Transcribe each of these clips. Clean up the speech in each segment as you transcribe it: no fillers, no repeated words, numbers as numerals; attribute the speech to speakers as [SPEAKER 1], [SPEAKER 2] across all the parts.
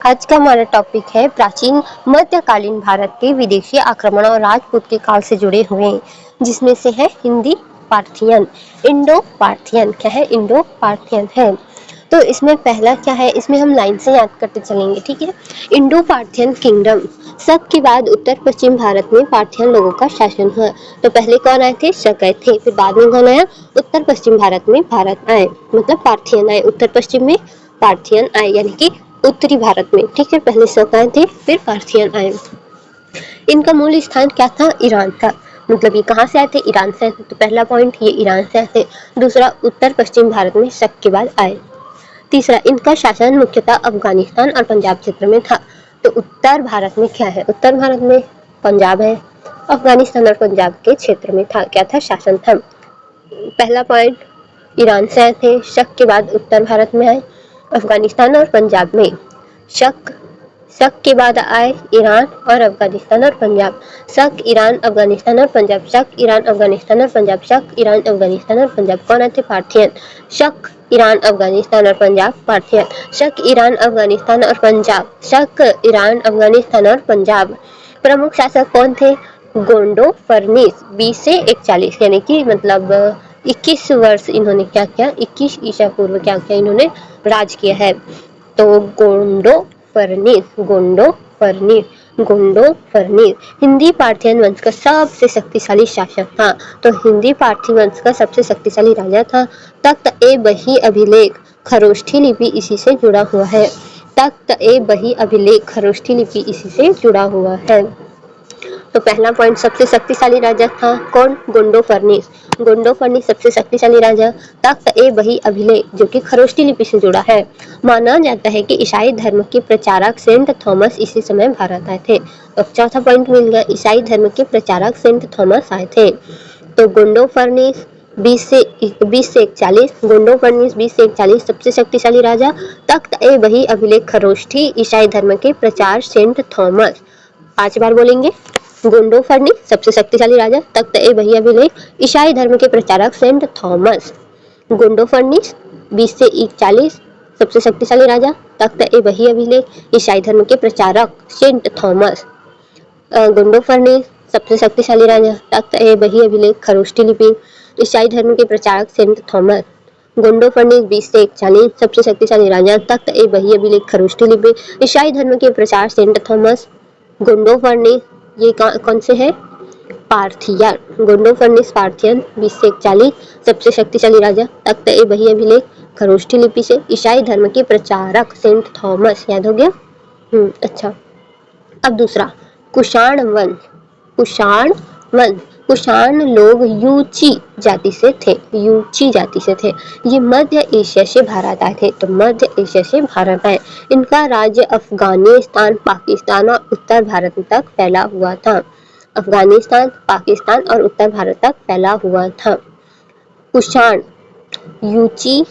[SPEAKER 1] आज का हमारा टॉपिक है प्राचीन मध्यकालीन भारत के विदेशी आक्रमण और राजपूत के काल से जुड़े हुए, जिसमें से है हिंदी पार्थियन। इंडो पार्थियन क्या है? इंडो पार्थियन है। तो इसमें पहला क्या है, इसमें हम लाइन से याद करते चलेंगे, ठीक है। इंडो पार्थियन किंगडम, शक के बाद उत्तर पश्चिम भारत में पार्थियन लोगों का शासन हुआ। तो पहले कौन आए थे? शक आए थे। फिर बाद में कौन आया? उत्तर पश्चिम भारत में भारत आए, मतलब पार्थियन आए। उत्तर पश्चिम में पार्थियन आए, यानी कि उत्तरी भारत में, ठीक है। पहले शक आए थे, फिर पार्थियन आए। इनका मूल स्थान क्या था? ईरान था। मतलब ये कहाँ से आए थे? ईरान से आए थे। तो पहला पॉइंट, ये ईरान से आए थे। दूसरा, उत्तर पश्चिम भारत में शक के बाद आए। तीसरा, इनका शासन मुख्यतः अफगानिस्तान और पंजाब क्षेत्र में था। तो उत्तर भारत में क्या है? उत्तर भारत में पंजाब है, अफगानिस्तान और पंजाब के क्षेत्र में था, क्या था? शासन था। पहला पॉइंट, ईरान से आए थे, शक के बाद उत्तर भारत में आए, अफगानिस्तान और पंजाब में। शक शक के बाद आए ईरान और अफगानिस्तान और पंजाब। शक, ईरान, अफगानिस्तान और पंजाब। शक, ईरान, अफगानिस्तान और पंजाब। शक, ईरान, अफगानिस्तान और पंजाब। कौन आए थे? पार्थियन। शक, ईरान, अफगानिस्तान और पंजाब, पार्थियन। शक, ईरान, अफगानिस्तान और पंजाब। शक, ईरान, अफगानिस्तान और पंजाब। प्रमुख शासक कौन थे? गोंडो फर्निस, 20 से 41, यानी कि मतलब 21 वर्ष इन्होंने क्या किया? 21 ईसा पूर्व क्या किया? इन्होंने राज किया है। तो गोंडो फर्निस हिंदी पार्थियन वंश का सबसे शक्तिशाली शासक था। तो हिंदी पार्थिव वंश का सबसे शक्तिशाली राजा था। तख्त ए बही अभिलेख खरोष्ठी लिपि इसी से जुड़ा हुआ है। तख्त ए बही अभिलेख खरोष्ठी लिपि इसी से जुड़ा हुआ है। तो पहला पॉइंट, सबसे शक्तिशाली राजा था कौन? गोंडो फर्निस सबसे शक्तिशाली राजा। तख्त ए बही अभिलेख, जो कि खरोष्ठी लिपि से जुड़ा है। माना जाता है कि ईसाई धर्म के प्रचारक सेंट थॉमस इसी समय भारत आए थे। तो चौथा पॉइंट मिल गया, ईसाई धर्म के प्रचारक सेंट थॉमस आए थे। तो गोंडो फर्निस 20 से 41, गोंडो फर्निस 20 से 41 सबसे शक्तिशाली राजा। तख्त ए बही अभिलेख खरोष्ठी ईसाई धर्म के प्रचार सेंट थॉमस। 5 बार बोलेंगे। गोंडो फर्निस सबसे शक्तिशाली राजा, तख्त ए बही अभिलेख ईसाई धर्म के प्रचारक सेंट थॉमस। गोंडो फर्निस 20 से 41 सबसे शक्तिशाली राजा, तख्त ए बही अभिलेख ईसाई धर्म के प्रचारक सेंट थॉमस। गोंडो फर्निस सबसे शक्तिशाली राजा, तख्त ए बही अभिलेख खरोष्ठी लिपि ईसाई धर्म के प्रचारक सेंट थॉमस। गोंडो फर्निस 20 से 41 सबसे शक्तिशाली राजा, तख्त ए बही अभिलेख खरोष्ठी लिपि ईसाई धर्म के प्रचार सेंट थॉमस। गोंडो फर्निस ये कौन से है? पार्थियन। गोंडो फर्निस पार्थियन 20 से 41 सबसे शक्तिशाली राजा, तख्त ए बही अभिलेख खरोष्ठी लिपि से ईसाई धर्म के प्रचारक सेंट थॉमस। याद हो गया? अच्छा। अब दूसरा, कुषाण वंश। कुषाण लोग यूची जाति से थे। ये मध्य एशिया से भारत आए थे। तो मध्य एशिया से भारत आए। इनका राज्य अफगानिस्तान, पाकिस्तान और उत्तर भारत तक फैला हुआ था। अफगानिस्तान, पाकिस्तान और उत्तर भारत तक फैला हुआ था। कुषाण यूची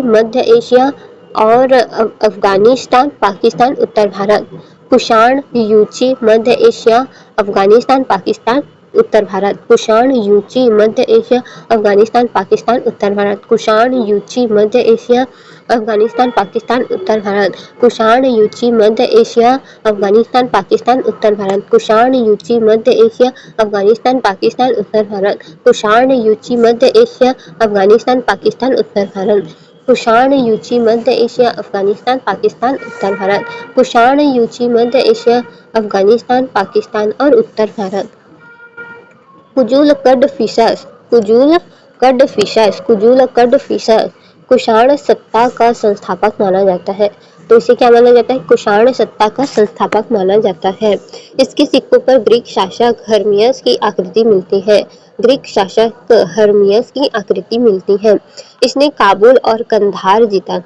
[SPEAKER 1] मध्य एशिया और अफगानिस्तान, पाकिस्तान, उत्तर भारत। कुषाण यूची मध्य एशिया, अफगानिस्तान, पाकिस्तान, उत्तर भारत। कुषाण यूची मध्य एशिया, अफगानिस्तान, पाकिस्तान, उत्तर भारत। कुषाण यूची मध्य एशिया, अफगानिस्तान, पाकिस्तान, उत्तर भारत। कुषाण यूची मध्य एशिया, अफगानिस्तान, पाकिस्तान, उत्तर भारत। कुषाण यूची मध्य एशिया, अफगानिस्तान, पाकिस्तान, उत्तर भारत। कुषाण यूची मध्य एशिया, अफगानिस्तान, पाकिस्तान, उत्तर भारत। कुषाण यूची मध्य एशिया, अफगानिस्तान, पाकिस्तान, उत्तर भारत। कुषाण यूची मध्य एशिया, अफगानिस्तान, पाकिस्तान और उत्तर भारत। कुजूल कड फिशर्स कुषाण सत्ता का संस्थापक माना जाता है। तो इसे क्या माना जाता है? कुषाण सत्ता का संस्थापक माना जाता है। इसके सिक्कों पर ग्रीक शासक हर्मियस की आकृति मिलती है। इसने काबुल और कंधार जीता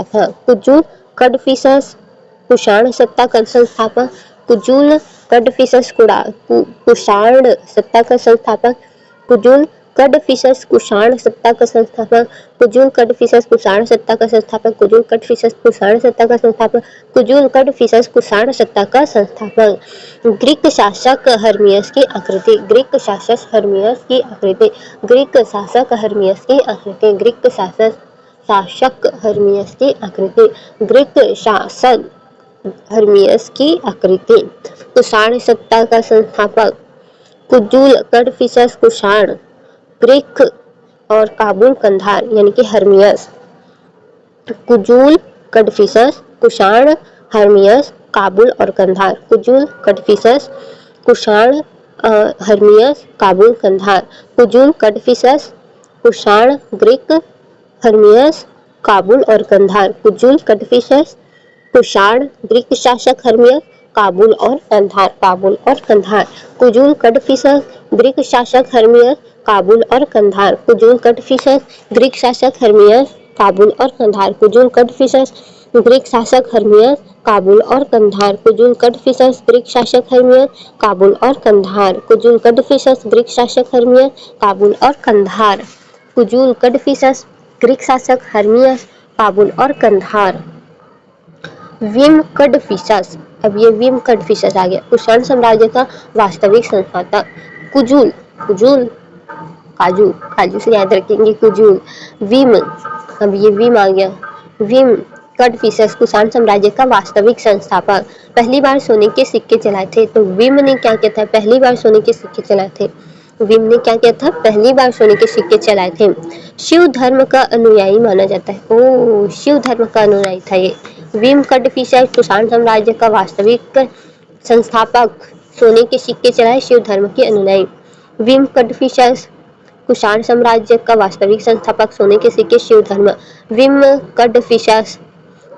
[SPEAKER 1] था। कुजूल कडफिसस कुषाण सत्ता का संस्थापक। कुजूल कडफिसस कुषाण सत्ता का संस्थापक। कुजूल कडफिसस कुषाण सत्ता का संस्थापक। कुजूल कडफिसस कुषाण सत्ता का संस्थापक। कुजूल कडफिसस कुषाण सत्ता का संस्थापक। कुजूल कडफिसस कुषाण सत्ता का संस्थापक। ग्रीक शासक हर्मियस की आकृति। ग्रीक शासक हर्मियस की शासक हर्मियस की आकृति, ग्रीक शासक हर्मियस की आकृति, कुषाण सत्ता का संस्थापक कुजूल कडफिसस कुषाण, ग्रीक और काबुल कंधार यानी कि हर्मियस, कुजूल कडफिसस कुषाण हर्मियस काबुल और Kandahar, Kujula Kadphises Kushan Hermaeus Kabul Kandahar, Kujula Kadphises Kushan Greek Hermaeus Kabul और कंधार, कुजूल कडफिसस कुषाण ग्रीक शासक हर्मियस काबुल और कंधार, काबुल और कंधार, कुजूल कडफिसस ग्रीक शासक हर्मियस काबुल और कंधार, कुजूल कडफिसस ग्रीक शासक हर्मियस काबुल और कंधार, कुजूल कडफिसस ग्रीक शासक हर्मियस काबुल और कंधार, कुजूल कडफिसस ग्रीक शासक हर्मियस काबुल और कंधार, कुजूल कडफिसस ग्रीक शासक हर्मियस काबुल और कंधार, कुजूल कडफिसस ग्रीक शासक हर्मियस काबुल और कंधार। विम कडफिसस, अब ये विम कडफिसस आ गया, कुषाण साम्राज्य का वास्तविक संस्थापक, कुजूल, कुजूल काजू, काजू से याद रखेंगे कुजूल, विम, अब ये विम आ गया, विम कडफिसस कुषाण साम्राज्य का वास्तविक संस्थापक, पहली बार सोने के सिक्के चलाए थे। तो विम ने क्या किया था, पहली बार सोने के सिक्के चलाए थे, विम ने क्या किया था, पहली बार सोने के सिक्के चलाए थे। शिव धर्म का अनुयायी माना जाता है, ओ शिव धर्म का अनुयायी था ये। विम कडफिसस कुषाण साम्राज्य का वास्तविक संस्थापक, सोने के सिक्के चलाए, शिव धर्म के अनुयायी। विम कडफिसस कुषाण साम्राज्य का वास्तविक संस्थापक, सोने के सिक्के, शिव धर्म। विम कडफिसस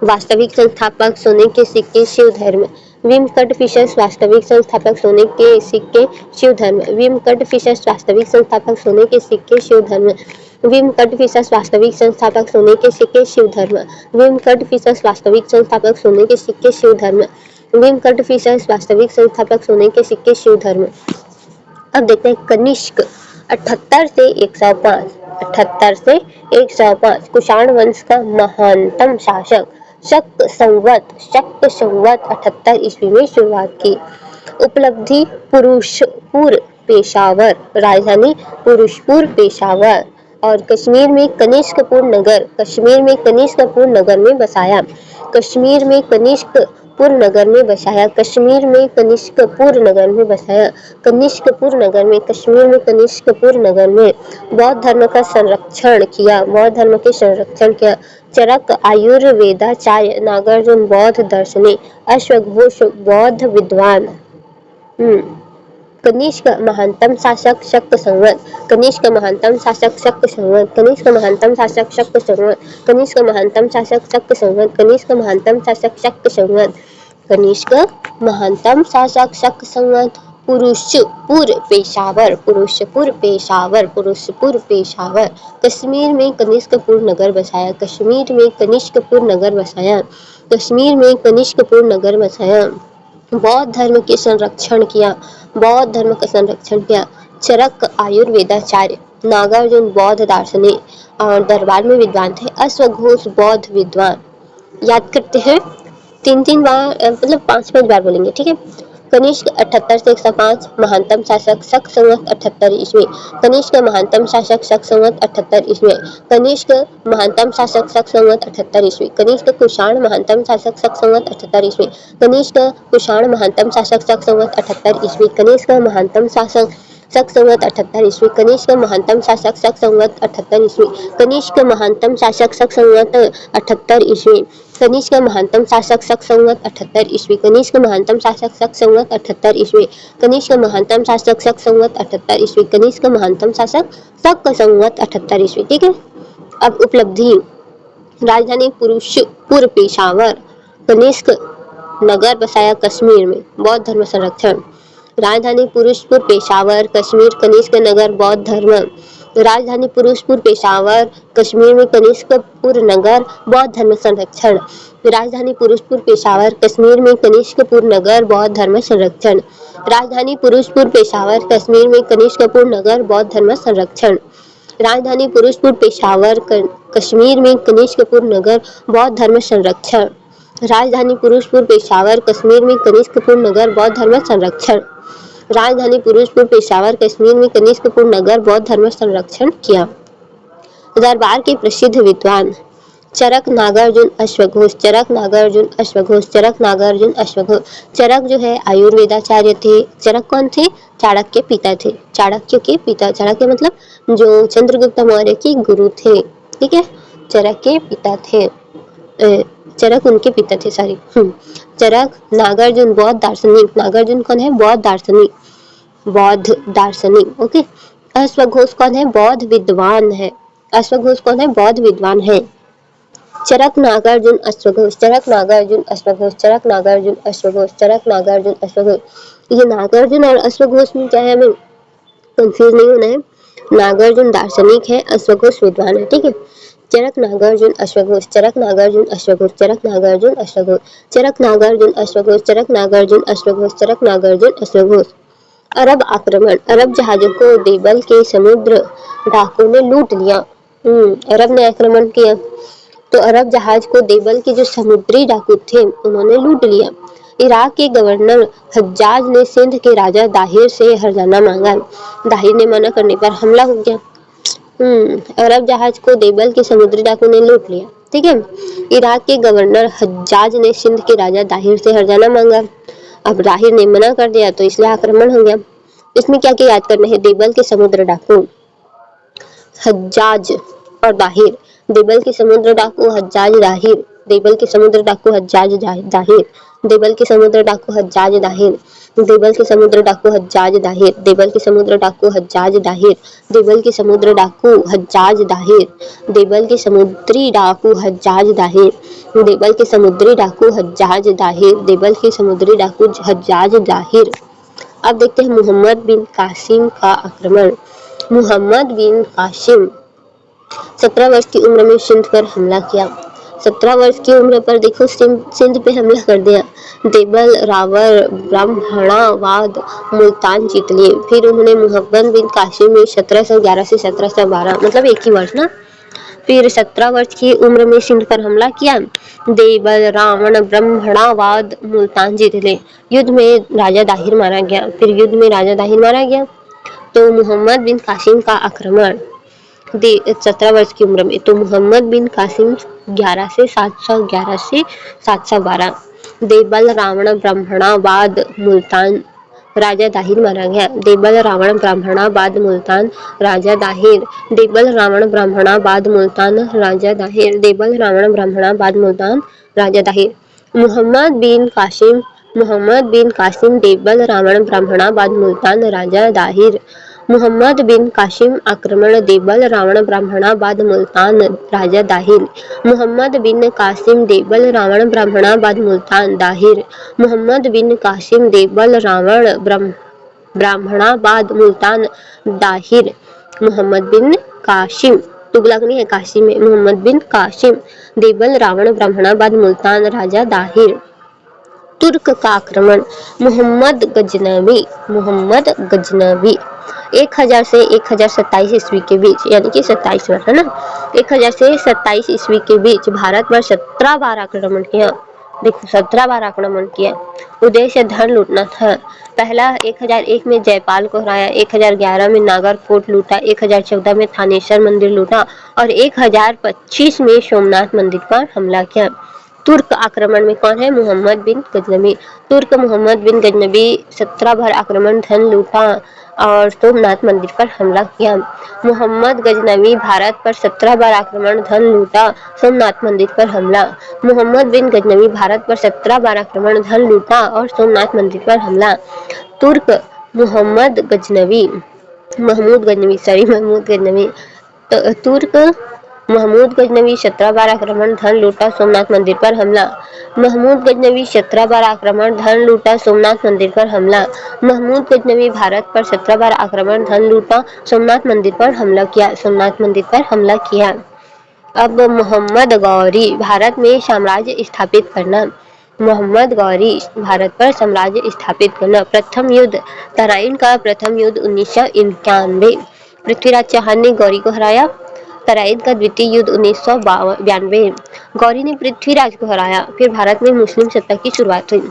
[SPEAKER 1] वास्तविक संस्थापक, सोने के सिक्के, शिव धर्म। विम कडफिसस वास्तविक संस्थापक, सोने के सिक्के, शिव धर्म। विम कडफिसस वास्तविक संस्थापक, सोने के सिक्के, शिव धर्म। विम कडफिसस वास्तविक संस्थापक, सोने के सिक्के, शिव धर्म। विम कडफिसस वास्तविक संस्थापक, सोने के सिक्के, शिव धर्म। विम कडफिसस वास्तविक संस्थापक, सोने के सिक्के, शिव धर्म। अब देखते हैं कनिष्क 78 से 105, 78 से 105 कुषाण वंश का महानतम शासक, शक संवत 78 ईस्वी में शुरुआत की। उपलब्धि पुरुषपुर पेशावर, राजधानी पुरुषपुर पेशावर, और कश्मीर में कनिष्कपुर नगर, कश्मीर में कनिष्कपुर नगर में बसाया, कश्मीर में कनिष्कपुर नगर में बसाया, कश्मीर में कनिष्कपुर नगर में बसाया, कनिष्कपुर नगर में, कश्मीर में कनिष्कपुर नगर में। बौद्ध धर्म का संरक्षण किया, बौद्ध धर्म के संरक्षण किया। चरक आयुर्वेदाचार्य, नागार्जुन बौद्ध दार्शनिक, अश्वघोष बौद्ध विद्वान। कनिष्क महानतम शासक शक संवत, कनिष्क महानतम शासक शक संवत, कनिष्क महानतम शासक शक संवत, कनिष्क महानतम शासक शक संवत, कनिष्क महानतम शासक शक संवत, कनिष्क महानतम शासक शक संवत। पुरुषपुर पेशावर, पुरुषपुर पेशावर, पुरुषपुर पेशावर, कश्मीर में कनिष्कपुर नगर बसाया, कश्मीर में कनिष्कपुर नगर बसाया, कश्मीर में कनिष्कपुर नगर बसाया। बौद्ध धर्म के संरक्षण किया, बौद्ध धर्म का संरक्षण किया। चरक आयुर्वेदाचार्य, नागार्जुन बौद्ध दार्शनिक और दरबार में विद्वान थे। अश्वघोष बौद्ध विद्वान। याद करते हैं, 3 बार मतलब 5 बार बोलेंगे, ठीक है। कनिष्क 78 से 105 महानतम शासक शक संवत 78 ईस्वी, कनिष्क महानतम शासक शक संवत 78 ईस्वी, कनिष्क महानतम शासक शक संवत 78 ईस्वी, कनिष्क कुषाण महानतम शासक शक संवत 78 ईस्वी, कनिष्क कुषाण महानतम शासक शक संवत 78 ईस्वी, कनिष्क महानतम शासक शक संवत 78 ईस्वी, कनिष्क महानतम शासक शक संवत 78 ईस्वी, कनिष्क महानतम शासक शक संवत 78 ईस्वी, कनिष्क महानतम शासक शक संवत 78 ईस्वी, कनिष्क महानतम शासक शक संवत 78 ईस्वी, कनिष्क महानतम शासक शक संवत 78 ईस्वी, कनिष्क महानतम शासक शक संवत 78 ईस्वी, ठीक है। अब उपलब्धि, राजधानी पुरुषपुर पेशावर, कनिष्क नगर बसाया कश्मीर में, बौद्ध धर्म संरक्षण। राजधानी पुरुषपुर पेशावर, कश्मीर, कनिष्क नगर, बौद्ध धर्म। राजधानी पुरुषपुर पेशावर, कश्मीर में कनिष्कपुर नगर, बौद्ध धर्म संरक्षण। राजधानी पुरुषपुर पेशावर, कश्मीर में कनिष्कपुर नगर, बौद्ध धर्म संरक्षण। राजधानी पुरुषपुर पेशावर, कश्मीर में कनिष्कपुर नगर, बौद्ध धर्म संरक्षण। राजधानी पुरुषपुर पेशावर, कश्मीर में कनिष्कपुर नगर, बौद्ध धर्म संरक्षण। राजधानी पुरुषपुर पेशावर, कश्मीर में कनिष्कपुर नगर, बौद्ध धर्म संरक्षण। राजधानी पुरुषपुर पेशावर, कश्मीर में कनिष्कपुर नगर, बौद्ध धर्म संरक्षण किया। दरबार के प्रसिद्ध विद्वान, चरक नागार्जुन अश्वघोष, चरक नागार्जुन अश्वघोष, चरक नागार्जुन अश्वघोष। चरक जो है आयुर्वेदाचार्य थे। चरक कौन थे? चाणक्य पिता थे, चाणक्य के पिता। चाणक्य मतलब जो चंद्रगुप्त मौर्य के गुरु थे, ठीक है, चरक के पिता थे। चरक उनके पिता थे, सॉरी। चरक नागार्जुन बौद्ध दार्शनिक, नागार्जुन कौन है? बौद्ध दार्शनिक, बौद्ध दार्शनिक, ओके। अश्वघोष कौन है? बौद्ध विद्वान है। अश्वघोष कौन है? बौद्ध विद्वान है। चरक नागार्जुन अश्वघोष, चरक नागार्जुन अश्वघोष, चरक नागार्जुन अश्वघोष, चरक नागार्जुन अश्वघोष। ये नागार्जुन और अश्वघोष में क्या है, हमें कंफ्यूज नहीं होना है। नागार्जुन दार्शनिक है, अश्वघोष विद्वान है, ठीक है। चरक नागार्जुन अश्वघोष, चरक नागार्जुन अश्वघोष, चरक नागार्जुन अश्वघोष, चरक नागार्जुन अश्वघोष, चरक नागार्जुन अश्वघोष, चरक नागार्जुन अश्वघोष। अरब आक्रमण, अरब जहाजों को देवल के समुद्र डाकुओं ने लूट लिया। अरब ने आक्रमण किया तो अरब जहाज को देवल के जो समुद्री डाकू थे उन्होंने लूट लिया। इराक के गवर्नर हज्जाज ने सिंध के राजा दाहिर से हर्जाना मांगा। दाहिर ने मना करने पर हमला हो गया। अरब जहाज को देवल के समुद्री डाकू ने लूट लिया, ठीक है। इराक के गवर्नर हज्जाज ने सिंध के राजा दाहिर से हर्जाना मांगा। अब दाहिर ने मना कर दिया तो इसलिए आक्रमण हो गया। इसमें क्या क्या याद करना है? देवल के समुद्र डाकू हज्जाज और दाहिर, देवल के समुद्र डाकू हज्जाज दाहिर, देवल के समुद्र डाकू हज्जाज दाहिर, देवल के समुद्र डाकू हज्जाज दाहिर, देवल के समुद्र डाकू हज्जाज दाहिर, देवल के समुद्र डाकू हज्जाज दाहिर, देवल के समुद्र डाकू हज्जाज दाहिर, देवल के समुद्री डाकू हज्जाज दाहिर, देवल के समुद्री डाकू हज्जाज दाहिर, देवल के समुद्री डाकू हज्जाज दाहिर। अब देखते हैं मोहम्मद बिन कासिम का आक्रमण। मोहम्मद बिन कासिम 17 वर्ष की उम्र में सिंध पर हमला किया। 17 वर्ष की उम्र पर देखो सिंध पे हमला कर दिया। देवल, रावर, ब्राह्मणावाद, मुल्तान जीत लिए। फिर उन्होंने मोहम्मद बिन कासिम में 1711 से 1712, मतलब एक ही वर्ष ना, फिर 17 वर्ष की उम्र में सिंध पर हमला किया। देवल, रावण, ब्राह्मणावाद, मुल्तान जीत लिए। युद्ध में राजा दाहिर मारा गया। फिर युद्ध में राजा दाहिर मारा गया तो मोहम्मद बिन कासिम का आक्रमण 17 वर्ष की उम्र में। तो मोहम्मद बिन कासिम 711 से 712। देवल, रावण, ब्राह्मणावाद, मुल्तान, राजा दाहिर मारा गया। देवल, रावण, ब्राह्मणावाद, मुल्तान, राजा दाहिर, देवल, रावण, ब्राह्मणावाद, मुल्तान, राजा दाहिर, देवल, रावण, ब्राह्मणावाद, मुल्तान, राजा दाहिर। मोहम्मद बिन कासिम, मोहम्मद बिन कासिम, देवल, रावण, ब्राह्मणावाद, मुल्तान, राजा दाहिर। मोहम्मद बिन कासिम आक्रमण देवल, रावण, ब्राह्मणाबाद, मुल्तान, राजा दाहिर। मोहम्मद बिन कासिम देवल, रावण, ब्राह्मणाबाद, मुल्तान, दाहिर। मोहम्मद बिन कासिम देवल, रावण, ब्राह्मणाबाद, मुल्तान, दाहिर। मोहम्मद बिन कासिम, तुगलक नहीं है, कासिम है। मोहम्मद बिन कासिम देवल, रावण, ब्राह्मणाबाद, मुल्तान, राजा दाहिर। तुर्क का आक्रमण मोहम्मद गजनवी, मोहम्मद गजनवी 1000 से 1027 ईस्वी के बीच, यानी कि 27 वर्ष है ना, 1000 से 27 ईस्वी के बीच भारत पर 17 बार आक्रमण किया। देखो 17 बार आक्रमण किया। उद्देश्य धन लूटना था। पहला 1001 में जयपाल को हराया, 1011 में नागर फोर्ट लूटा, 1014 में थानेश्वर मंदिर लूटा और 1025 में सोमनाथ मंदिर पर हमला किया। तुर्क आक्रमण में कौन है? मोहम्मद बिन गजनवी। तुर्क मोहम्मद बिन गजनवी 17 बार आक्रमण, धन लूटा और सोमनाथ मंदिर पर हमला किया। मोहम्मद गजनवी भारत पर 17 बार आक्रमण, धन लूटा, सोमनाथ मंदिर पर हमला। मोहम्मद बिन गजनवी भारत पर 17 बार आक्रमण, धन लूटा और सोमनाथ मंदिर पर हमला। तुर्क मोहम्मद गजनवी, महमूद गजनवी, सॉरी महमूद गजनवी। तो तुर्क महमूद गजनवी 17 बार आक्रमण, धन लूटा, सोमनाथ मंदिर पर हमला। महमूद गजनवी 17 बार आक्रमण, धन लूटा, सोमनाथ मंदिर पर हमला। महमूद गजनवी भारत पर 17 बार आक्रमण, धन लूटा, सोमनाथ मंदिर पर हमला किया, सोमनाथ मंदिर पर हमला किया। अब मोहम्मद गौरी भारत में साम्राज्य स्थापित करना। मोहम्मद गौरी भारत पर साम्राज्य स्थापित करना। प्रथम युद्ध तराइन का प्रथम युद्ध 1991। पृथ्वीराज चौहान ने गौरी को हराया। तराइन का द्वितीय युद्ध 1992। गौरी ने पृथ्वीराज को हराया। फिर भारत में मुस्लिम सत्ता की शुरुआत हुई।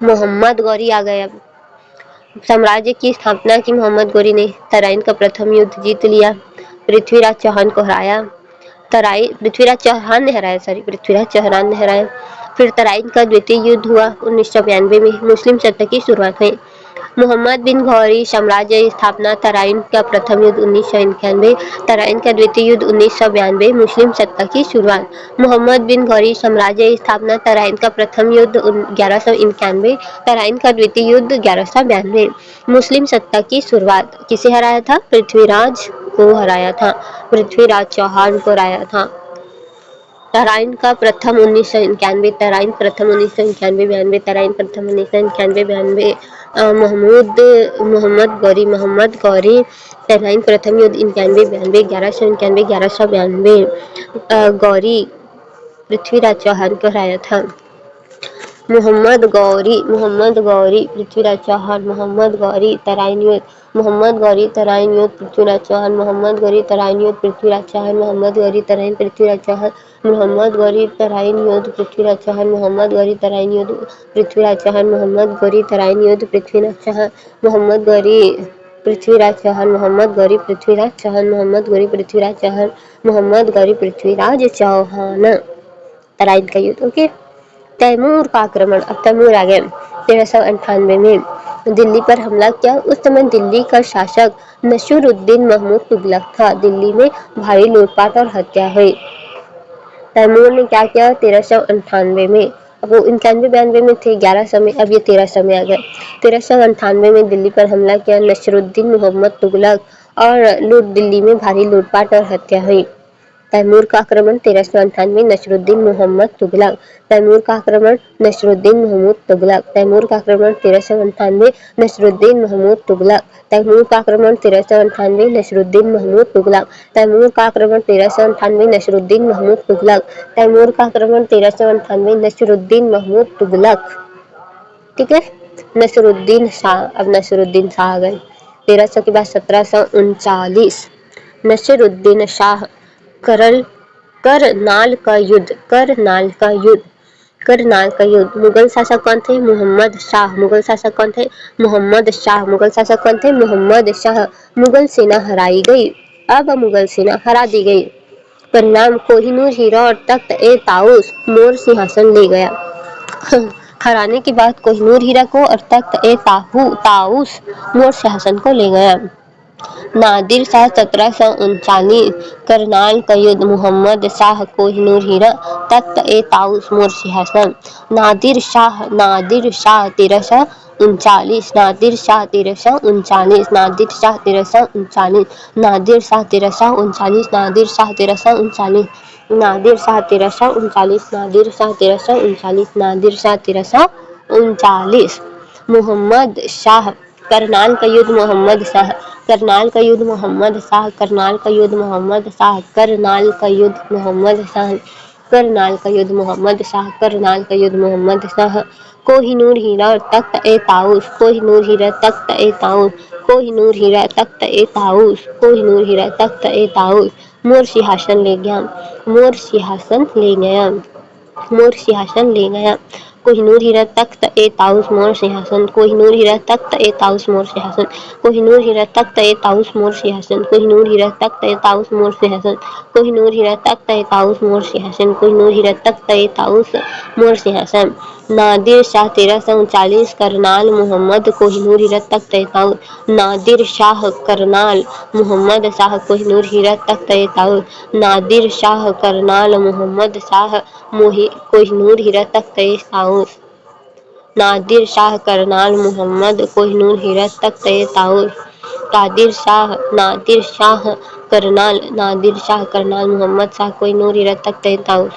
[SPEAKER 1] मोहम्मद गौरी आ गया। साम्राज्य की स्थापना की मोहम्मद गौरी ने। तराइन का प्रथम युद्ध जीत लिया। पृथ्वीराज चौहान को हराया। पृथ्वीराज चौहान ने हराया, पृथ्वीराज चौहान ने हराया। फिर तराइन का द्वितीय युद्ध हुआ 1992 में, मुस्लिम सत्ता की शुरुआत हुई। मोहम्मद बिन घौरी साम्राज्य की स्थापना, तराइन का प्रथम युद्ध 1991, तराइन का द्वितीय युद्ध 1992, मुस्लिम सत्ता की शुरुआत। मोहम्मद बिन घौरी साम्राज्य की स्थापना, तराइन का प्रथम युद्ध 1191, तराइन का द्वितीय युद्ध 1192, मुस्लिम सत्ता की शुरुआत। किसे हराया था? पृथ्वीराज को हराया था, पृथ्वीराज चौहान को हराया था। तराइन का प्रथम 1991, तराइन प्रथम 1991-92, तराइन प्रथम 1991-92, मोहम्मद गौरी तराइन प्रथम युद्ध 91-92, 1191, 1192, गौरी पृथ्वीराज चौहान को हराया था। मोहम्मद गौरी पृथ्वीराज चौहान, मोहम्मद गौरी तराइन युद्ध, मोहम्मद गौरी तराइन युद्ध पृथ्वीराज चौहान, मोहम्मद गौरी तराइन युद्ध पृथ्वीराज चौहान, मोहम्मद गौरी तराइन पृथ्वीराज चौहान, मोहम्मद गौरी तराइन युद्ध पृथ्वीराज चौहान, मोहम्मद गौरी तराइन युद्ध पृथ्वीराज चौहान, मोहम्मद गौरी तराइन युद्ध पृथ्वीराज चौहान, मोहम्मद गौरी पृथ्वीराज चौहान, मोहम्मद गौरी पृथ्वीराज चौहान, मोहम्मद गौरी पृथ्वीराज चौहान, मोहम्मद गौरी पृथ्वीराज चौहान। तराइन का युद्ध। ओके, तैमूर का आक्रमण। अब तैमूर आ गए 1398 में, दिल्ली पर हमला किया। उस समय दिल्ली का शासक नसीरुद्दीन महमूद तुगलक था। दिल्ली में भारी लूटपाट और हत्या हुई। तैमूर ने क्या किया 1398 में? अब वो 91-92 में थे, 1100 में, अब ये 1300 में आ गए। 1398 में दिल्ली पर हमला किया नसीरुद्दीन मोहम्मद तुगलक और दिल्ली में भारी लूटपाट और हत्या हुई। तैमूर का आक्रमण 1398, नसीरुद्दीन मोहम्मद तुगलक। तैमूर का आक्रमण नसीरुद्दीन महमूद तुगलक। तैमूर का आक्रमण 1398, नसीरुद्दीन महमूद तुगलक। तैमूर का आक्रमण 1398, नसीरुद्दीन महमूद तुगलक। तैमूर का आक्रमण 1398, नसीरुद्दीन महमूद तुगलक। तैमूर का आक्रमण 1398, नसीरुद्दीन महमूद तुगलक। ठीक है, नसीरुद्दीन शाह। अब नसीरुद्दीन शाह आ गए 1300 के बाद 1739। नसीरुद्दीन शाह। करनाल का युद्ध। मुगल शासक कौन थे? मुहम्मद शाह। मुगल शासक कौन थे? मुहम्मद शाह। मुगल सेना हराई गई। अब मुगल सेना हरा दी गई। परिणाम, कोहिनूर हीरा और तख्त ए ताउस मोर सिंहासन ले गया। हराने के बाद कोहिनूर हीरा को और तख्त ए ताउस मोर सिंहासन को ले गया। नादिर शाह 1739। करनाल का युद्ध। मुहम्मद शाह कोहिनूर हीरा, तख्त ए ताउस मोर सिंहासन। नादिर शाह 1339। नादिर शाह 1339। नादिर शाह 1339। नादिर शाह 1339। नादिर शाह 1339। नादिर शाह 1339। नादिर शाह 1339। नादिर शाह 1339। मोहम्मद शाह। करनाल का युद्ध। मुहम्मद शाह। करनाल का युद्ध। मुहम्मद शाह। करनाल का युद्ध। मुहम्मद शाह। करनाल का युद्ध। मुहम्मद शाह। करनाल का युद्ध। मुहम्मद शाह। करनाल का युद्ध। मुहम्मद शाह। कोहिनूर हीरा और तख्त ए ताउस। कोहिनूर हीरा, तख्त ए ताउस। कोहिनूर हीरा, तख्त ए ताउस। कोहिनूर हीरा, तख्त ए ताउस मोर सिंहासन ले गया। मोर सिंहासन ले गया। मोर सिंहासन ले गया। कोहिनूर हीरा, तख्त ए ताउस मोर सिंहासन। कोहिनूर हीरा, तख्त ए ताउस मोर सिंहासन। कोहिनूर हीरा, तख्त ए ताउस मोर सिंहासन। कोहिनूर हीरा, तख्त ए ताउस मोर सिंहासन। कोहिनूर हीरा, तख्त ए ताउस मोर सिंहासन। कोहिनूर हीरा, तख्त ए ताउस मोर सिंहासन। नादिर शाह 1339। करनाल मुहम्मद कोहिनूर हीरा, तख्त ए ताउस। नादिर शाह। करनाल मुहम्मद शाह कोहिनूर हीरा, तख्त ए ताउस। नादिर शाह। करनाल मुहम्मद शाह कोहिनूर हीरा, तख्त ए ताउस। नादिर शाह। करनाल मुहम्मद कोहिनूर हीरा, तख्त ए ताउस। नादिर शाह। नादिर शाह। करनाल। नादिर शाह। करनाल मुहम्मद शाह कोहिनूर हीरा, तख्त ए ताउस।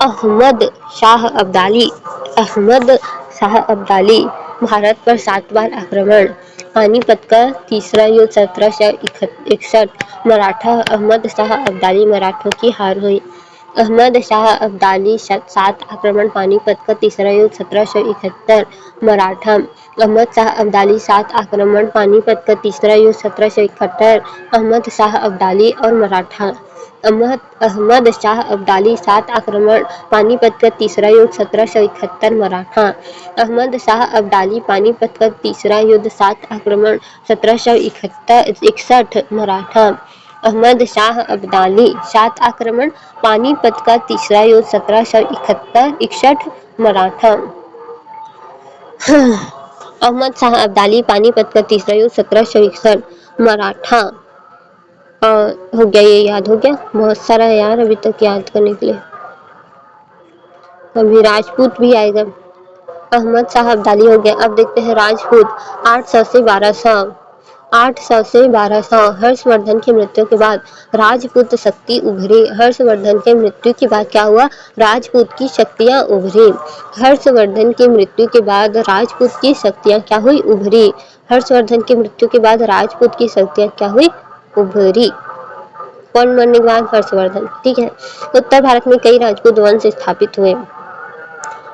[SPEAKER 1] अहमद शाह अब्दाली। अहमद शाह अब्दाली। भारत पर 7 बार आक्रमण। पानीपत का तीसरा युद्ध 1761। मराठा। अहमद शाह अब्दाली मराठों की हार हुई। अहमद शाह अब्दाली 7 आक्रमण। पानीपत का तीसरा युद्ध 1771। मराठा। अहमद शाह अब्दाली 7 आक्रमण। पानीपत का तीसरा युद्ध 1771। अहमद शाह अब्दाली और मराठा। अहमद शाह अब्दाली 7 आक्रमण। पानीपत का तीसरा युद्ध 1771। मराठा। अहमद शाह अब्दाली पानीपत का तीसरा युद्ध 7 आक्रमण 1761। मराठा। अहमद शाह अब्दाली 7 आक्रमण, पानीपत का तीसरा युद्ध 1761 मराठा। अहमद शाह अब्दाली पानीपत का तीसरा युद्ध 1761 मराठा। हो गया, ये याद हो गया। बहुत सारा है यार अभी तक याद करने के लिए। अभी राजपूत भी आएगा। अहमद शाह अब्दाली हो गया। अब देखते हैं राजपूत 800 से 1200। 800 से 1200 हर्षवर्धन की मृत्यु के बाद राजपूत शक्ति उभरी। हर्षवर्धन के मृत्यु के बाद क्या हुआ? राजपूत की शक्तियां उभरी। हर्षवर्धन की मृत्यु के बाद राजपूत की शक्तियां क्या हुई? उभरी। हर्षवर्धन की मृत्यु के बाद राजपूत की शक्तियां क्या हुई? उभरी। कौन मरने के बाद? हर्षवर्धन। ठीक है। उत्तर भारत में कई राजपूत वंश स्थापित हुए।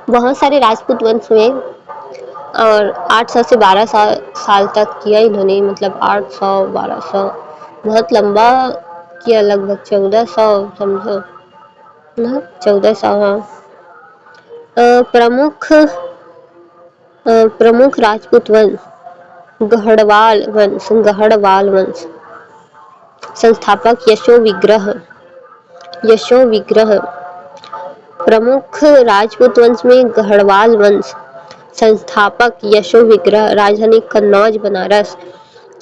[SPEAKER 1] बहुत सारे राजपूत वंश हुए और 800 से 12 साल तक किया इन्होंने, मतलब 800 1200 बहुत लंबा किया, लगभग 1400 समझो ना, 1400। हाँ। प्रमुख राजपूत वंश गढ़वाल वंश। गढ़वाल वंश। संस्थापक यशो विग्रह। यशो विग्रह। प्रमुख राजपूत वंश में गढ़वाल वंश। संस्थापक यशो विग्रह। राजधानी कन्नौज बनारस।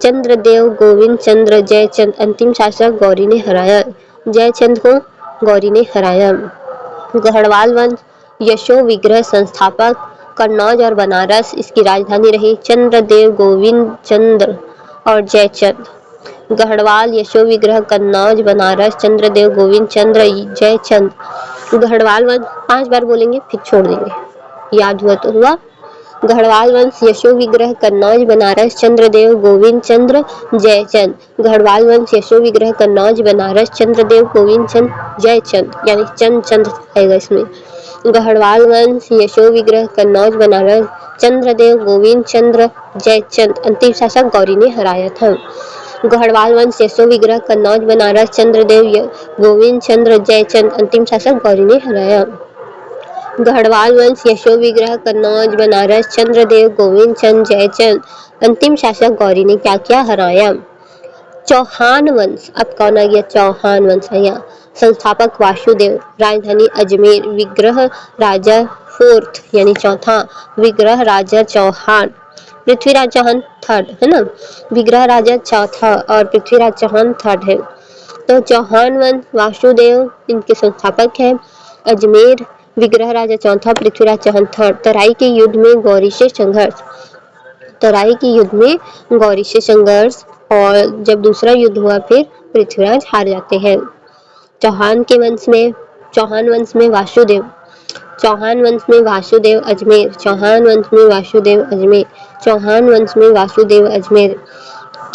[SPEAKER 1] चंद्रदेव गोविंद चंद्र जयचंद। अंतिम शासक गौरी ने हराया। जयचंद को गौरी ने हराया। गढ़वाल वंश यशो विग्रह संस्थापक कन्नौज और बनारस इसकी राजधानी रही। चंद्रदेव गोविंद चंद्र और जयचंद। गढ़वाल यशो विग्रह कन्नौज बनारस चंद्रदेव गोविंद चंद्र जयचंद। गढ़वाल वंश 5 बार बोलेंगे फिर छोड़ देंगे, याद हुआ तो हुआ। गढ़वाल वंश यशो विग्रह कन्नौज बनारस चंद्रदेव गोविंद चंद्र जयचंद। गढ़वाल वंश यशो विग्रह कन्नौज बनारस चंद्रदेव गोविंद चंद्र जयचंद, यानी चंद चंद्र आएगा इसमें। गढ़वाल वंश यशो विग्रह कन्नौज बनारस चंद्रदेव गोविंद चंद्र जयचंद। अंतिम शासक गौरी ने हराया था। गढ़वाल वंश यशो विग्रह कन्नौज बनारस चंद्रदेव गोविंद चंद्र जयचंद। अंतिम शासक गौरी ने हराया। गढ़वाल वंश यशो विग्रह कन्नौज बनारस चंद्रदेव गोविंद चंद्र जयचंद। अंतिम शासक गौरी ने क्या किया? हराया। चौहान वंश। अब कौन आ गया? चौहान वंश आया। संस्थापक वासुदेव। राजधानी अजमेर। विग्रह राजा 4th यानी चौथा। विग्रह राजा चौहान। पृथ्वीराज चौहान 3rd है ना। विग्रह राजा चौथा और पृथ्वीराज चौहान 3rd है। तो चौहान वंश वासुदेव इनके संस्थापक है। अजमेर विग्रह राजा चौथा, पृथ्वीराज चौहान 3rd। तराई के युद्ध में गौरी से संघर्ष। तराई के युद्ध में गौरी से संघर्ष और जब दूसरा युद्ध हुआ फिर पृथ्वीराज हार जाते हैं। चौहान वंश में वासुदेव। चौहान वंश में वासुदेव अजमेर। चौहान वंश में वासुदेव अजमेर। चौहान वंश में वासुदेव अजमेर।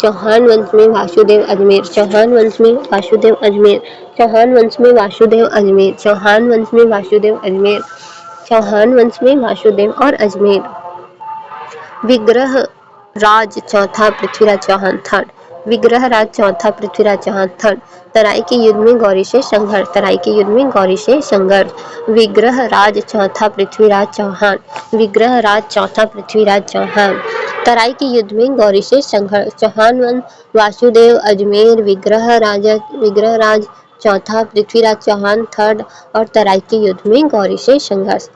[SPEAKER 1] चौहान वंश में वासुदेव अजमेर। चौहान वंश में वासुदेव अजमेर। चौहान वंश में वासुदेव अजमेर। चौहान वंश में वासुदेव अजमेर। चौहान वंश में वासुदेव और अजमेर। विग्रह राज चौथा, पृथ्वीराज चौहान 3rd। विग्रह राज चौथा, पृथ्वीराज चौहान 3rd। तराई के युद्ध में गौरी से संघर्ष। तराई के युद्ध में गौरी से संघर्ष। विग्रह राज चौथा, पृथ्वीराज चौहान। विग्रह राज चौथा, पृथ्वीराज चौहान। तराई के युद्ध में गौरी से संघर्ष। चौहान वंश वासुदेव अजमेर। विग्रह राज चौथा, पृथ्वीराज चौहान 3rd और तराई के युद्ध में गौरी से संघर्ष।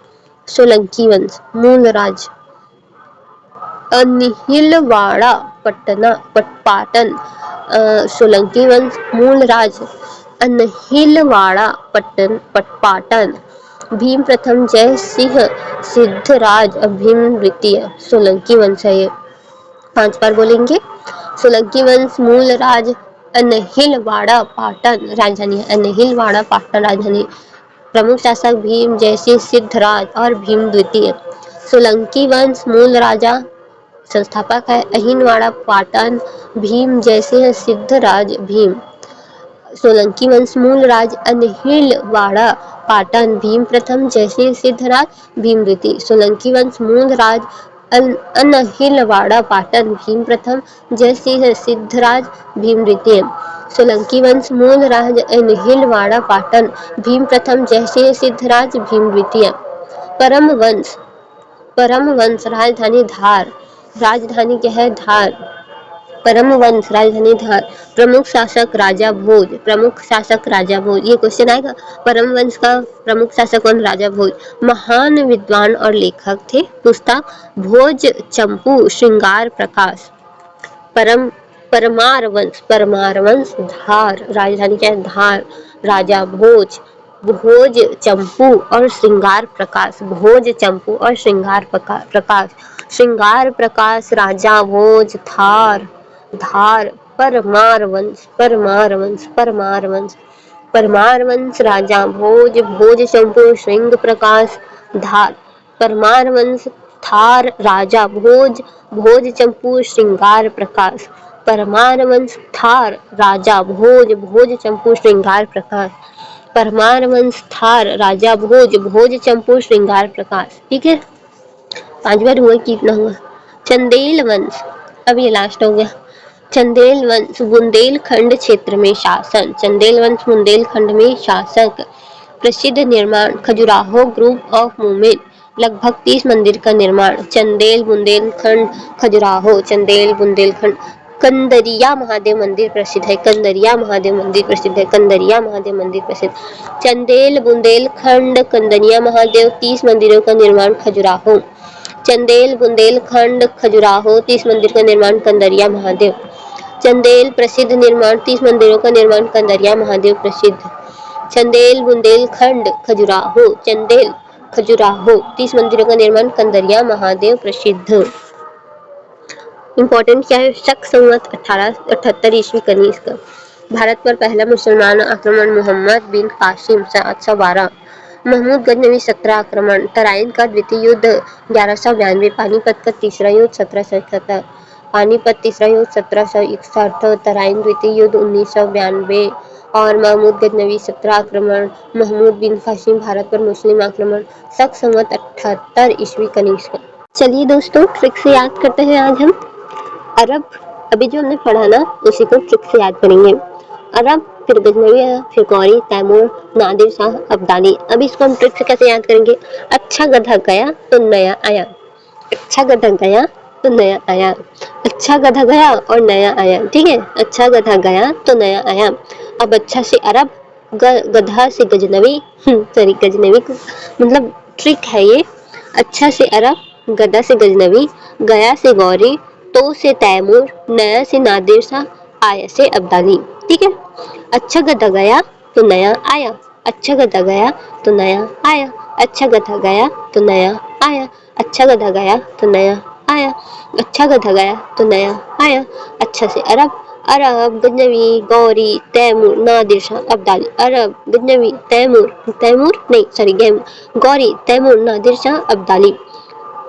[SPEAKER 1] सोलंकी वंश मूल राज अनिहिलवाड़ा पाटन। सोलंकी वंश मूल राज अनिहिलवाड़ा पाटन। भीम प्रथम जय सिंह सिद्धराज और भीम द्वितीय। सोलंकी वंश है ये, 5 बार बोलेंगे। सोलंकी वंश मूल राज अनिहिलवाड़ा पाटन। राजधानी अनिहिलवाड़ा पाटन राजधानी। प्रमुख शासक भीम जयसिंह सिद्धराज और भीम द्वितीय। सोलंकी वंश मूल राजा संस्थापक है अहिलवाड़ा पाटन भीम जयसिंह सिद्धराज भीम। सोलंकी वंश मूल राज अनिहिलवाड़ा पाटन भीम प्रथम जयसिंह सिद्धराज भीम द्वितीय। सोलंकी वंश मूल राज अनिहिलवाड़ा पाटन भीम प्रथम जयसिंह सिद्धराज भीम द्वितीय। सोलंकी वंश मूल राज अनिहिलवाड़ा पाटन भीम प्रथम जयसिंह सिद्धराज भीम द्वितीय। परम वंश राजधानी धार। राजधानी क्या है? धार। परमवंश राजधानी धार, प्रमुख शासक राजा भोज, प्रमुख शासक राजा भोज, ये क्वेश्चन आएगा। परमवंश का प्रमुख शासक कौन? राजा भोज। महान विद्वान और लेखक थे, पूछता भोज चंपू श्रृंगार प्रकाश। परमार वंश धार, राजधानी क्या है? धार, राजा भोज, भोज चंपू और श्रृंगार प्रकाश, भोज चंपू और श्रृंगार प्रकाश, श्रृंगार प्रकाश राजा भोज धार, धार, परमार वंश, परमार वंश राजा भोज, भोज चंपू श्रृंग प्रकाश धार, परमार वंश थार राजा भोज, भोज चंपू श्रृंगार प्रकाश, परमार वंश थार राजा भोज, भोज चंपू श्रृंगार प्रकाश, परमार वंश थार राजा भोज, भोज चंपू श्रृंगार प्रकाश। ठीक है, 5 बार हुआ, कितना हुआ? चंदेल वंश, अब ये लास्ट हो गया। चंदेल वंश बुंदेलखंड क्षेत्र में शासन, चंदेल वंश बुंदेलखंड में शासक। प्रसिद्ध निर्माण खजुराहो ग्रुप ऑफ मूवमेंट, लगभग 30 मंदिर का निर्माण। चंदेल बुंदेलखंड खजुराहो, चंदेल बुंदेलखंड। कंदरिया महादेव मंदिर प्रसिद्ध है, कंदरिया महादेव मंदिर प्रसिद्ध है, कंदरिया महादेव मंदिर प्रसिद्ध। चंदेल बुंदेलखंड कंदरिया महादेव, 30 मंदिरों का निर्माण खजुराहो। चंदेल बुंदेलखंड खजुराहो, 30 मंदिर का निर्माण कंदरिया महादेव। चंदेल प्रसिद्ध निर्माण, 30 मंदिरों का निर्माण कंदरिया महादेव प्रसिद्ध। चंदेल बुंदेलखंड खजुराहो, चंदेल खजुराहो, 30 मंदिरों का निर्माण कंदरिया महादेव प्रसिद्ध। इंपॉर्टेंट क्या है? शक संवत 1878 ईस्वी कनिष्क। भारत पर पहला मुसलमान आक्रमण मोहम्मद बिन कासिम 712। महमूद गजनवी 17 आक्रमण। तराइन का द्वितीय युद्ध 1192। पानीपत का तीसरा युद्ध 1771। पानीपत तीसरा युद्ध 1761। तराइन द्वितीय युद्ध 1992। और महमूद गजनवी 17 आक्रमण। महमूद बिन कासिम भारत पर मुस्लिम आक्रमण शक संवत 78 ईस्वी कनिष्क। चलिए दोस्तों, ट्रिक से याद करते हैं आज हम अरब। अभी जो हमने पढ़ा ना, उसी को ट्रिक से याद करेंगे। अरब, फिर गजनवी, फिर गौरी, तैमूर, नादिर शाह, अब्दाली। अब इसको हम ट्रिक से कैसे याद करेंगे? अच्छा गधा गया तो नया आया, अच्छा गधा गया तो नया आया, अच्छा गधा गया और नया आया। ठीक है, अच्छा गधा गया तो नया आया। अब अच्छा से अरब, गधा से गजनवी, सॉरी गजनवी को मतलब ट्रिक है ये। अच्छा से अरब, गधा से गजनवी, गया से गौरी, तो से तैमूर, नया से नादिर शाह, आया से अब्दाली। ठीक है, अच्छा गधा गया तो नया आया, अच्छा गधा गया तो नया आया, अच्छा गधा गया तो नया आया, अच्छा गधा गया तो नया आया, अच्छा गधा गया तो नया आया। अच्छा से अरब, अरब, गजनवी, गौरी, तैमूर, नादिर शाह, अब्दाली। अरब, गजनवी, तैमूर, तैमूर नहीं सॉरी गौरी, तैमूर, नादिर शाह, अब्दाली।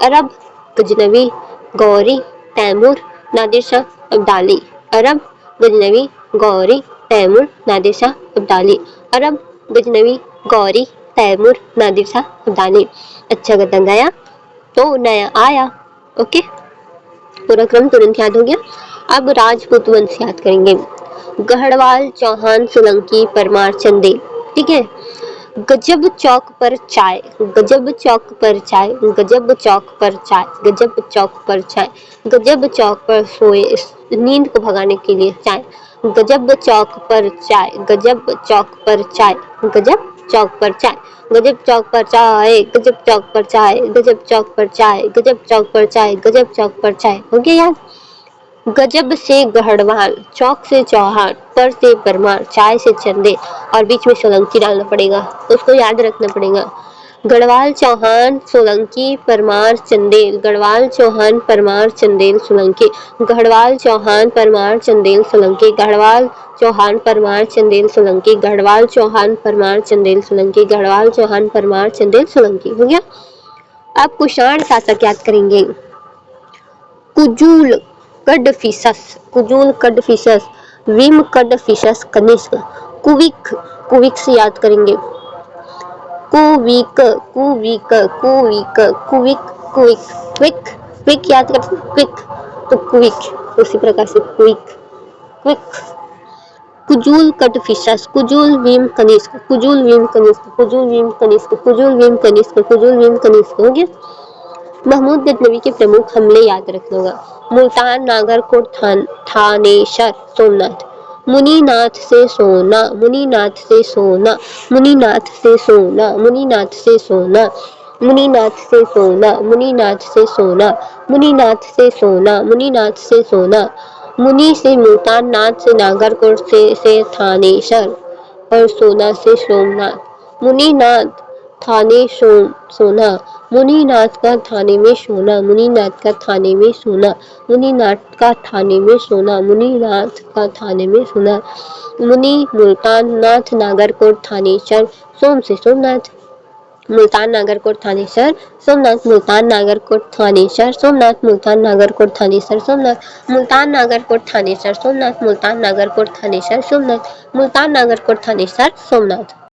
[SPEAKER 1] अरब, गजनवी, गौरी, तैमूर, नादिर शाह, अब्दाली। अरब, गजनवी, गौरी, तैमूर, नादिर शाह, अब्दाली। अरब, गजनवी, गौरी, तैमूर, नादिर शाह, अब्दाली। अच्छा गधा गया तो नया आया। ओके, पूरा क्रम तुरंत याद हो गया। अब राजपूत वंश याद करेंगे। गढ़वाल, चौहान, सोलंकी, परमार, चंदेल। ठीक है, गजब चौक पर चाय, गजब चौक पर चाय, गजब चौक पर चाय, गजब चौक पर चाय, गजब चौक पर सोए नींद को भगाने के लिए चाय, गजब चौक पर चाय, गजब चौक पर चाय, गजब चौक पर चाय, गजब चौक पर चाय, गजब चौक पर चाय, गजब चौक पर चाय, गजब चौक पर चाय, गजब चौक पर चाय। हो गया याद? गजब से गढ़वाल, चौक से चौहान, पर से परमार, चाय से चंदे और बीच में सोलंकी डालना पड़ेगा, उसको याद रखना पड़ेगा। गढ़वाल, चौहान, सोलंकी, परमार, चंदेल। गढ़वाल, चौहान, परमार, चंदेल, सोलंकी। गढ़वाल, चौहान, परमार, चंदेल, सोलंकी। गढ़वाल, चौहान, परमार, चंदेल, सोलंकी। गढ़वाल, चौहान, परमार, चंदेल, सोलंकी। गढ़वाल, चौहान, परमार, चंदेल, सोलंकी। हो गया। अब कुषाण शासक याद करेंगे। कुजूल कडफिसस, कुजूल कडफिसस, विम कडफिसस कनिष्क। कुविक, कुविक से याद करेंगे। कुविक, कुविक, कुविक, कुविक, कुविक, क्विक, क्विक याद करते हैं, क्विक तो कुविक, उसी प्रकार से क्विक, क्विक। कुजूल कडफिसस, कुजूल विम कनिष्क, कुजूल विम कनिष्क, कुजूल विम कनिष्क, कुजूल विम कनिष्क, कुजूल विम कनिष्क। हो गया। महमूद गजनवी के प्रमुख हमले याद रखना होगा। मुल्तान, नागरकोट, थानेसर, सोमनाथ। मुनीनाथ से सोना, मुनीनाथ से सोना, मुनीनाथ से सोना, मुनीनाथ से सोना, मुनीनाथ से सोना, मुनीनाथ से सोना, मुनीनाथ से सोना, मुनीनाथ से सोना। मुनि से मुल्तान, नाथ से नागरकोट, से थानेसर और सोना से सोमनाथ। मुनीनाथ थाने सोना, मुनीनाथ का थाने में सोना, मुनीनाथ का थाने में सोना, मुनीनाथ का थाने में सोना, मुनीनाथ का थाने में सोना। मुनि मुल्तान, नाथ नागरकोट, थानेसर, सोम से सोमनाथ। मुल्तान, नागरकोट, थानेसर, सोमनाथ। मुल्तान, नागरकोट, थानेसर, सोमनाथ। मुल्तान, नागरकोट, थानेसर, सोमनाथ। मुल्तान, नागरकोट, थानेसर, सोमनाथ। मुल्तान, नागरकोट, थानेसर, सोमनाथ। मुल्तान, नागरकोट, थानेसर, सोमनाथ।